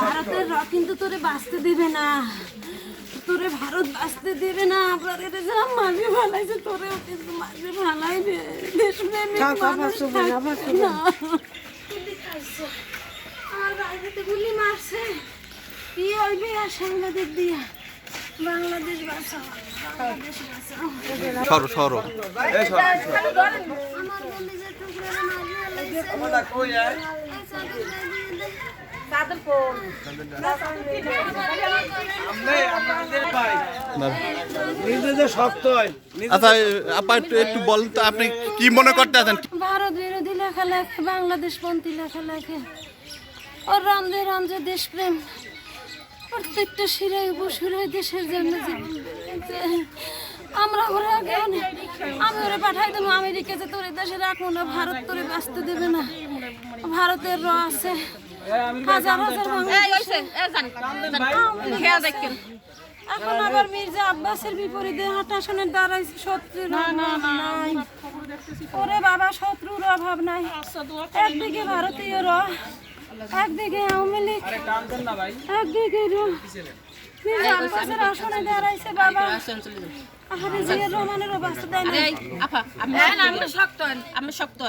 ভারতের কিন্তু তোরে বাঁচতে দেবে না, তোরে ভারত বাঁচতে দেবে না। আপনার এটা যা মাঝে ভালাইছে, তোরেও কিন্তু মাঝে ভালাইবে। দেশপ্রেমিক মানুষ থাকবে না। আমার বাইরেতে গুলি মারছে, কি হইবে আর সাংবাদিক দিয়া। বাংলাদেশ বাঁচাও, বাংলাদেশ বাঁচাও। সরো সরো আমার বলি যে টুকরা আচ্ছা আপা একটু একটু বলেন তো আপনি কি মনে করতে আছেন? ভারত বিরোধী লেখা লেখে, বাংলাদেশ পন্থী লেখা লেখে, ওর রন্ধে রন্ধে দেশপ্রেম প্রত্যেকটা শিরায় উপশিরায় দেশের জন্য জীবন দিয়েছে। আমরা ওরা আগে আমি ওরা পাঠাই দেবো আমেরিকাতে, তোর দেশে রাখবো না, ভারত তোরে বাঁচতে দেবে না। ভারতের র আছে হাজার হাজার এখন আবার মির্জা আব্বাসের বিপরীতে হাঁটাশনের দাঁড়াইছে। শত্রুর নাই ওরে বাবা, শত্রুর অভাব নাই। একদিকে ভারতীয় র, একদিকে আওয়ামী লীগ, একদিকে মির্জা আব্বাসের আসনে দাঁড়াইছে বাবা। আরে জিয়া রহমানেরও বাঁচতে দেয় না। আপা আমি শক্ত